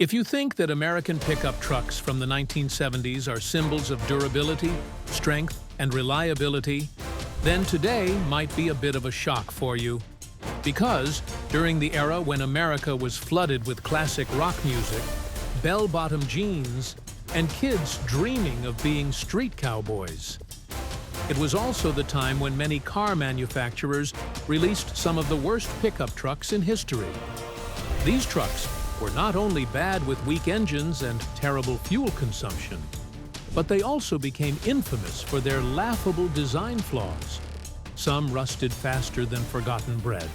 If you think that American pickup trucks from the 1970s are symbols of durability, strength, and reliability, then today might be a bit of a shock for you. Because during the era when America was flooded with classic rock music, bell-bottom jeans, and kids dreaming of being street cowboys, it was also the time when many car manufacturers released some of the worst pickup trucks in history. These trucks were not only bad with weak engines and terrible fuel consumption, but they also became infamous for their laughable design flaws. Some rusted faster than forgotten bread,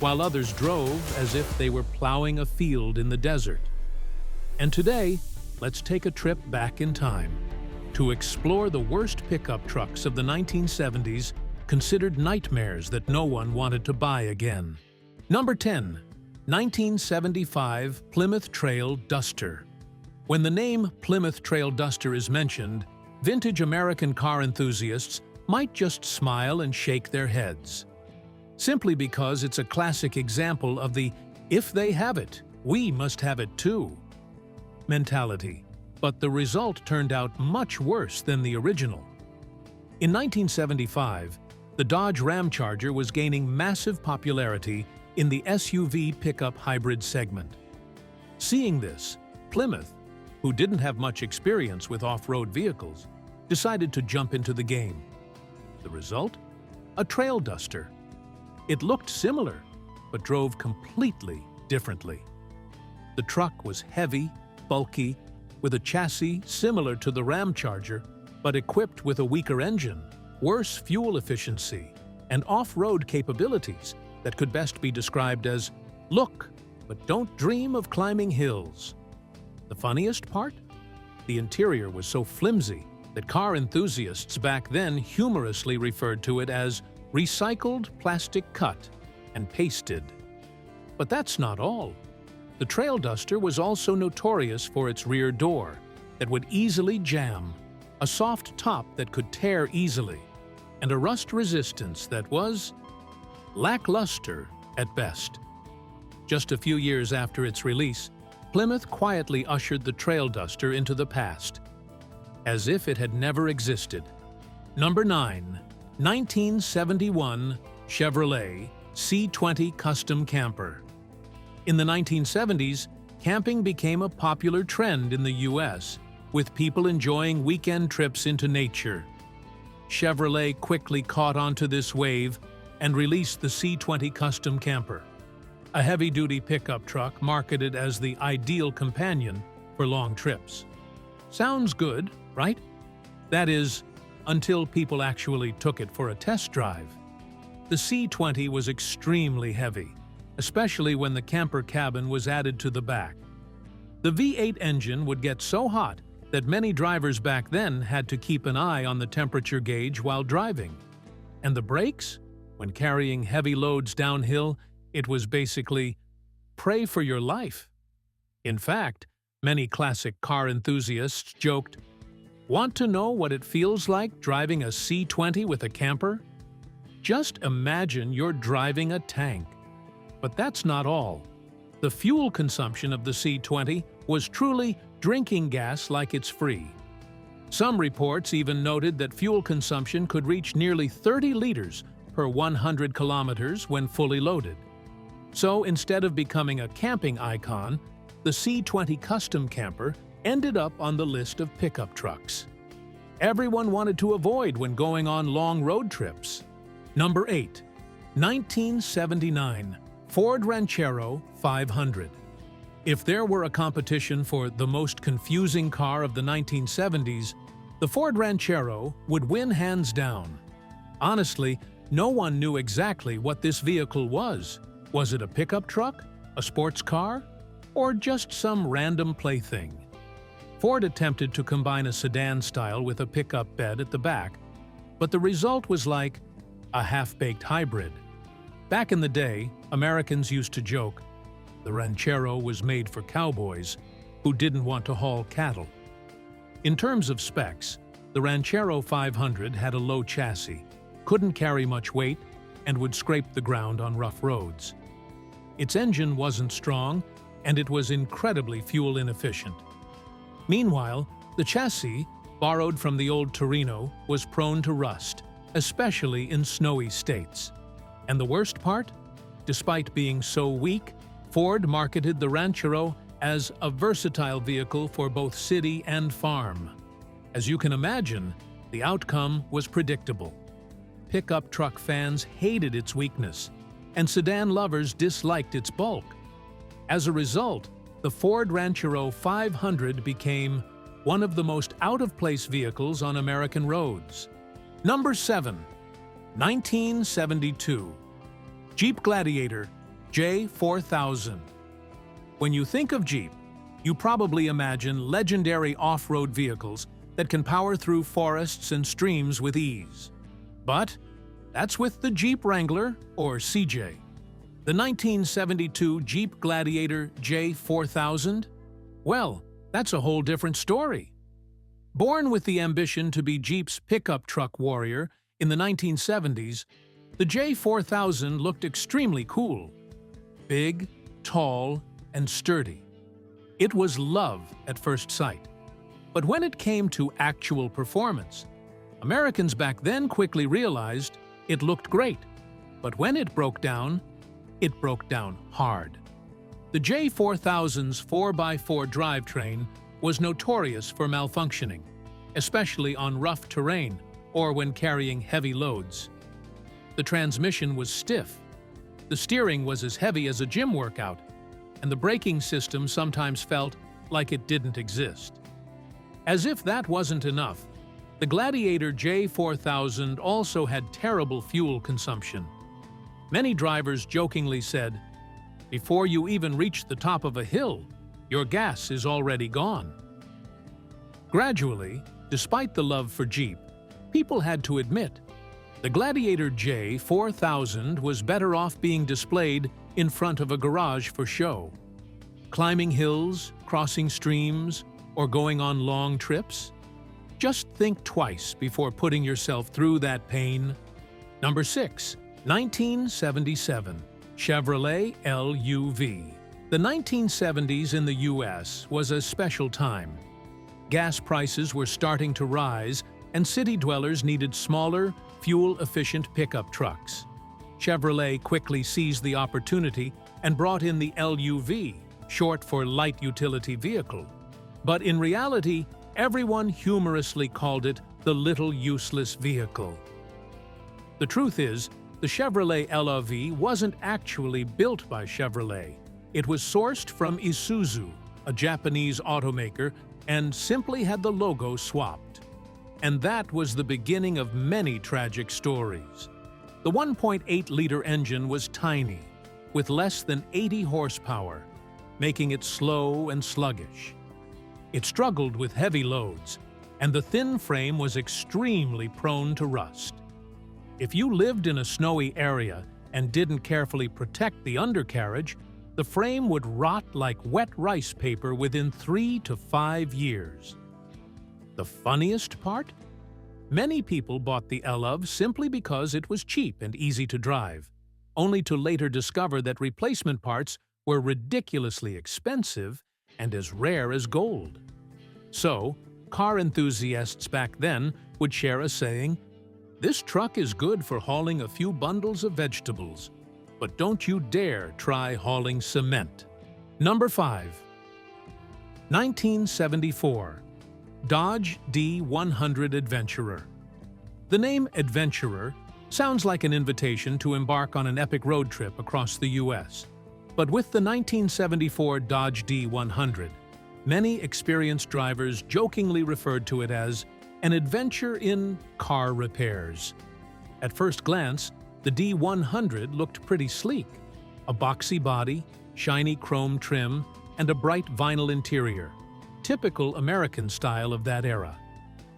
while others drove as if they were plowing a field in the desert. And today, let's take a trip back in time to explore the worst pickup trucks of the 1970s, considered nightmares that no one wanted to buy again. Number 10. 1975 Plymouth Trail Duster. When the name Plymouth Trail Duster is mentioned, vintage American car enthusiasts might just smile and shake their heads. Simply because it's a classic example of the "if they have it, we must have it too" mentality. But the result turned out much worse than the original. In 1975, the Dodge Ramcharger was gaining massive popularity in the SUV pickup hybrid segment. Seeing this, Plymouth, who didn't have much experience with off-road vehicles, decided to jump into the game. The result? A trail duster. It looked similar, but drove completely differently. The truck was heavy, bulky, with a chassis similar to the Ramcharger, but equipped with a weaker engine, worse fuel efficiency, and off-road capabilities that could best be described as, "Look, but don't dream of climbing hills." The funniest part? The interior was so flimsy that car enthusiasts back then humorously referred to it as recycled plastic cut and pasted. But that's not all. The Trail Duster was also notorious for its rear door that would easily jam, a soft top that could tear easily, and a rust resistance that was lackluster at best. Just a few years after its release, Plymouth quietly ushered the Trail Duster into the past, as if it had never existed. Number 9. 1971 Chevrolet C10 Custom Camper. In the 1970s, camping became a popular trend in the US, with people enjoying weekend trips into nature. Chevrolet quickly caught onto this wave and released the C10 Custom Camper, a heavy-duty pickup truck marketed as the ideal companion for long trips. Sounds good, right? That is, until people actually took it for a test drive. The C10 was extremely heavy, especially when the camper cabin was added to the back. The V8 engine would get so hot that many drivers back then had to keep an eye on the temperature gauge while driving. And the brakes? When carrying heavy loads downhill, it was basically pray for your life. In fact, many classic car enthusiasts joked, "Want to know what it feels like driving a C10 with a camper? Just imagine you're driving a tank." But that's not all. The fuel consumption of the C10 was truly drinking gas like it's free. Some reports even noted that fuel consumption could reach nearly 30 liters per 100 kilometers when fully loaded. So instead of becoming a camping icon, the C10 Custom Camper ended up on the list of pickup trucks everyone wanted to avoid when going on long road trips. Number 8. 1979 Ford Ranchero 500. If there were a competition for the most confusing car of the 1970s, the Ford Ranchero would win hands down. Honestly, no one knew exactly what this vehicle was. Was it a pickup truck, a sports car, or just some random plaything? Ford attempted to combine a sedan style with a pickup bed at the back, but the result was like a half-baked hybrid. Back in the day, Americans used to joke, the Ranchero was made for cowboys who didn't want to haul cattle. In terms of specs, the Ranchero 500 had a low chassis, couldn't carry much weight, and would scrape the ground on rough roads. Its engine wasn't strong, and it was incredibly fuel inefficient. Meanwhile, the chassis, borrowed from the old Torino, was prone to rust, especially in snowy states. And the worst part? Despite being so weak, Ford marketed the Ranchero as a versatile vehicle for both city and farm. As you can imagine, the outcome was predictable. Pickup truck fans hated its weakness, and sedan lovers disliked its bulk. As a result, the Ford Ranchero 500 became one of the most out-of-place vehicles on American roads. Number 7. 1972. Jeep Gladiator J4000. When you think of Jeep, you probably imagine legendary off-road vehicles that can power through forests and streams with ease. But that's with the Jeep Wrangler, or CJ. The 1972 Jeep Gladiator J4000? Well, that's a whole different story. Born with the ambition to be Jeep's pickup truck warrior in the 1970s, the J4000 looked extremely cool. Big, tall, and sturdy. It was love at first sight. But when it came to actual performance, Americans back then quickly realized it looked great. But when it broke down hard. The J4000's 4x4 drivetrain was notorious for malfunctioning, especially on rough terrain or when carrying heavy loads. The transmission was stiff, the steering was as heavy as a gym workout, and the braking system sometimes felt like it didn't exist. As if that wasn't enough, the Gladiator J4000 also had terrible fuel consumption. Many drivers jokingly said, "Before you even reach the top of a hill, your gas is already gone." Gradually, despite the love for Jeep, people had to admit the Gladiator J4000 was better off being displayed in front of a garage for show. Climbing hills, crossing streams, or going on long trips? Just think twice before putting yourself through that pain. Number 6. 1977. Chevrolet LUV. The 1970s in the U.S. was a special time. Gas prices were starting to rise, and city dwellers needed smaller, fuel-efficient pickup trucks. Chevrolet quickly seized the opportunity and brought in the LUV, short for light utility vehicle. But in reality, everyone humorously called it the little useless vehicle. The truth is, the Chevrolet LUV wasn't actually built by Chevrolet. It was sourced from Isuzu, a Japanese automaker, and simply had the logo swapped. And that was the beginning of many tragic stories. The 1.8-liter engine was tiny, with less than 80 horsepower, making it slow and sluggish. It struggled with heavy loads, and the thin frame was extremely prone to rust. If you lived in a snowy area and didn't carefully protect the undercarriage, the frame would rot like wet rice paper within 3 to 5 years. The funniest part? Many people bought the LUV simply because it was cheap and easy to drive, only to later discover that replacement parts were ridiculously expensive and as rare as gold. So, car enthusiasts back then would share a saying, "This truck is good for hauling a few bundles of vegetables, but don't you dare try hauling cement." Number 5. 1974. Dodge D100 Adventurer. The name Adventurer sounds like an invitation to embark on an epic road trip across the U.S. But with the 1974 Dodge D100, many experienced drivers jokingly referred to it as an adventure in car repairs. At first glance, the D100 looked pretty sleek. A boxy body, shiny chrome trim, and a bright vinyl interior. Typical American style of that era.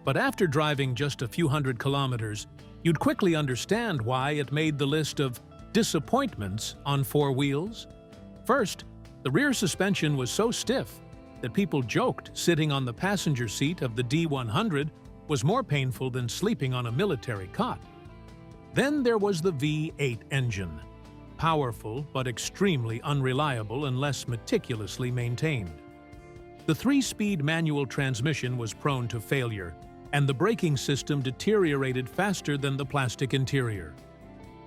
But after driving just a few hundred kilometers, you'd quickly understand why it made the list of disappointments on four wheels. First, the rear suspension was so stiff that people joked sitting on the passenger seat of the D100 was more painful than sleeping on a military cot. Then there was the V8 engine. powerful but extremely unreliable unless meticulously maintained. The 3-speed manual transmission was prone to failure, and the braking system deteriorated faster than the plastic interior.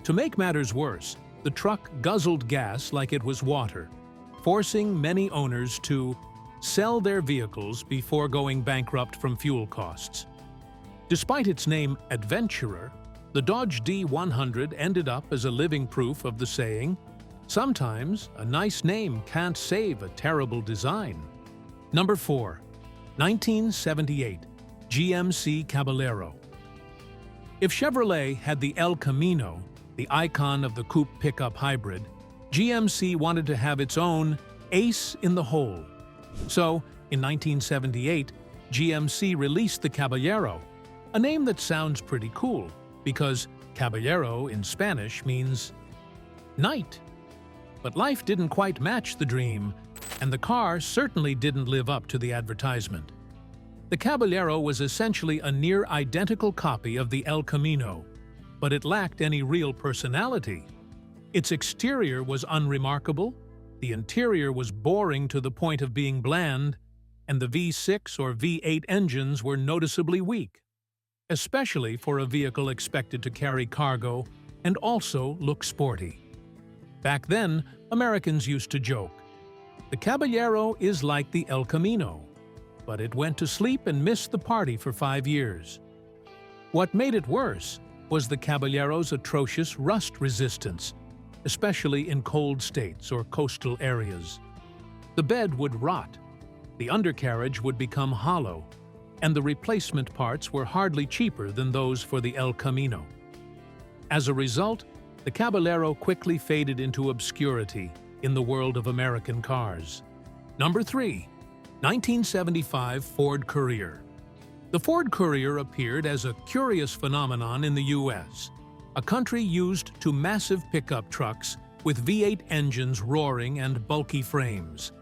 To make matters worse, the truck guzzled gas like it was water, forcing many owners to sell their vehicles before going bankrupt from fuel costs. Despite its name Adventurer, the Dodge D100 ended up as a living proof of the saying, "Sometimes a nice name can't save a terrible design." Number 4. 1978 GMC Caballero. If Chevrolet had the El Camino, the icon of the coupe pickup hybrid, GMC wanted to have its own ace in the hole. So, in 1978, GMC released the Caballero, a name that sounds pretty cool, because Caballero in Spanish means knight. But life didn't quite match the dream, and the car certainly didn't live up to the advertisement. The Caballero was essentially a near-identical copy of the El Camino, but it lacked any real personality. Its exterior was unremarkable, the interior was boring to the point of being bland, and the V6 or V8 engines were noticeably weak, especially for a vehicle expected to carry cargo and also look sporty. Back then, Americans used to joke, "The Caballero is like the El Camino," but it went to sleep and missed the party for 5 years. What made it worse was the Caballero's atrocious rust resistance, especially in cold states or coastal areas. The bed would rot, the undercarriage would become hollow, and the replacement parts were hardly cheaper than those for the El Camino. As a result, the Caballero quickly faded into obscurity in the world of American cars. Number 3. 1975 Ford Courier. The Ford Courier appeared as a curious phenomenon in the U.S., a country used to massive pickup trucks with V8 engines roaring and bulky frames.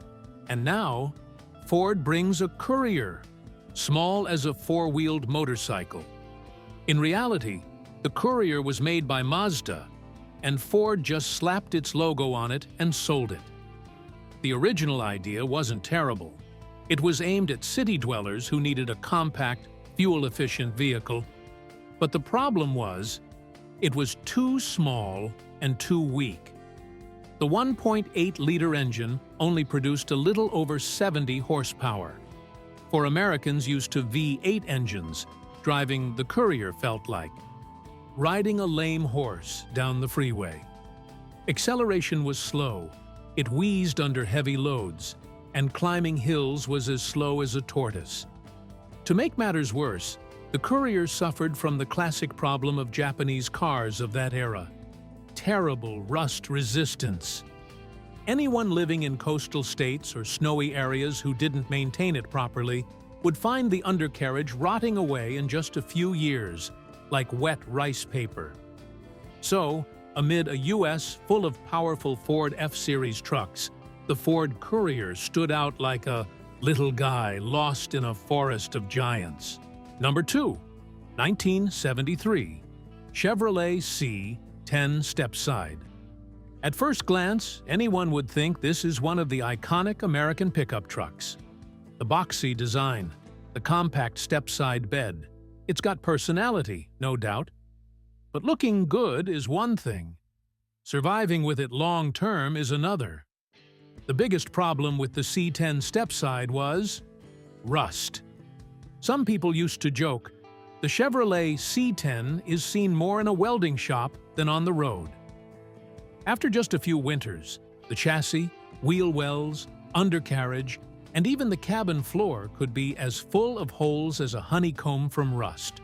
And now, Ford brings a Courier, small as a 4-wheeled motorcycle. In reality, the Courier was made by Mazda, and Ford just slapped its logo on it and sold it. The original idea wasn't terrible. It was aimed at city dwellers who needed a compact, fuel-efficient vehicle, but the problem was, it was too small and too weak. The 1.8-liter engine only produced a little over 70 horsepower. For Americans used to V8 engines, driving the Courier felt like riding a lame horse down the freeway. Acceleration was slow, it wheezed under heavy loads, and climbing hills was as slow as a tortoise. To make matters worse, the Courier suffered from the classic problem of Japanese cars of that era: terrible rust resistance. Anyone living in coastal states or snowy areas who didn't maintain it properly would find the undercarriage rotting away in just a few years, like wet rice paper. So, amid a U.S. full of powerful Ford F-Series trucks, the Ford Courier stood out like a little guy lost in a forest of giants. Number 2. 1973 Chevrolet C10 Stepside. At first glance, anyone would think this is one of the iconic American pickup trucks. The boxy design, the compact step-side bed. It's got personality, no doubt. But looking good is one thing. Surviving with it long-term is another. The biggest problem with the C10 Stepside was rust. Some people used to joke, the Chevrolet C10 is seen more in a welding shop than on the road. After just a few winters, the chassis, wheel wells, undercarriage, and even the cabin floor could be as full of holes as a honeycomb from rust.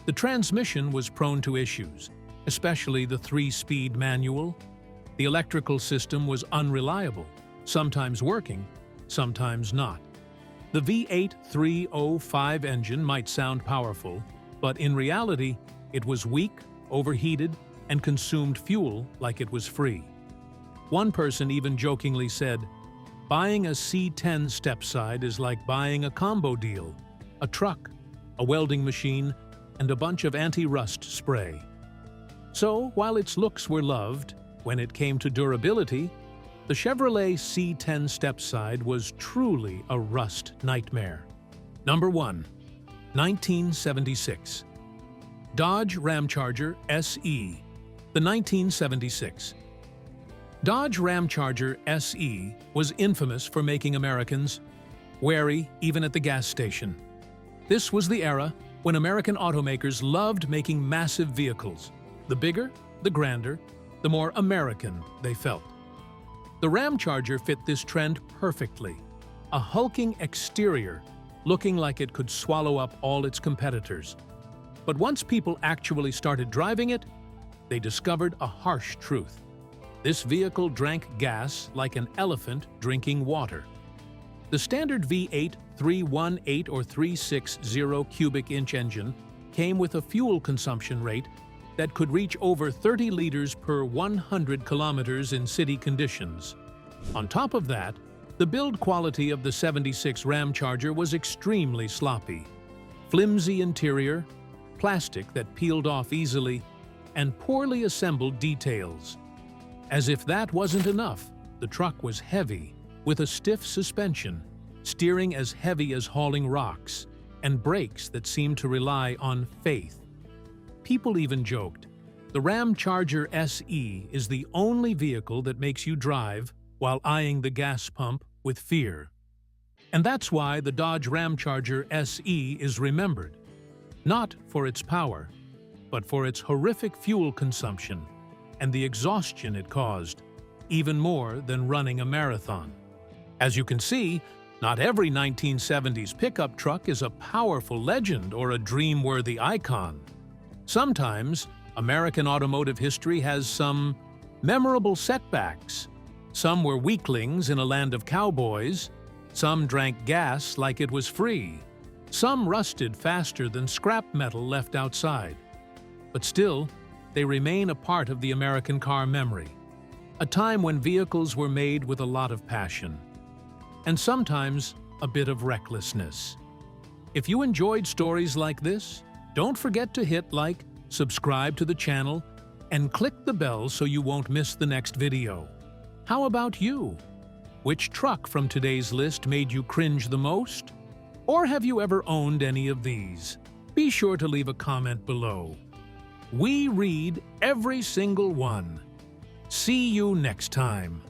The transmission was prone to issues, especially the 3-speed manual. The electrical system was unreliable, sometimes working, sometimes not. The V8 305 engine might sound powerful, but in reality, it was weak, overheated, and consumed fuel like it was free. One person even jokingly said, "Buying a C10 Stepside is like buying a combo deal, a truck, a welding machine, and a bunch of anti-rust spray." So, while its looks were loved, When it came to durability, the Chevrolet C10 Stepside was truly a rust nightmare. Number 1. 1976. Dodge Ramcharger SE. The 1976 Dodge Ramcharger SE was infamous for making Americans wary even at the gas station. This was the era when American automakers loved making massive vehicles. The bigger, the grander, the more American they felt. The Ramcharger fit this trend perfectly. A hulking exterior, looking like it could swallow up all its competitors. But once people actually started driving it, they discovered a harsh truth. This vehicle drank gas like an elephant drinking water. The standard V8 318 or 360 cubic inch engine came with a fuel consumption rate that could reach over 30 liters per 100 kilometers in city conditions. On top of that, the build quality of the 76 Ramcharger was extremely sloppy. Flimsy interior, plastic that peeled off easily, and poorly assembled details. As if that wasn't enough, the truck was heavy, with a stiff suspension, steering as heavy as hauling rocks, and brakes that seemed to rely on faith. People even joked, the Ramcharger SE is the only vehicle that makes you drive while eyeing the gas pump with fear. And that's why the Dodge Ramcharger SE is remembered, not for its power, but for its horrific fuel consumption and the exhaustion it caused, even more than running a marathon. As you can see, not every 1970s pickup truck is a powerful legend or a dream-worthy icon. Sometimes, American automotive history has some memorable setbacks. Some were weaklings in a land of cowboys. Some drank gas like it was free. Some rusted faster than scrap metal left outside. But still, they remain a part of the American car memory. A time when vehicles were made with a lot of passion. And sometimes a bit of recklessness. If you enjoyed stories like this, don't forget to hit like, subscribe to the channel, and click the bell so you won't miss the next video. How about you? Which truck from today's list made you cringe the most? Or have you ever owned any of these? Be sure to leave a comment below. We read every single one. See you next time.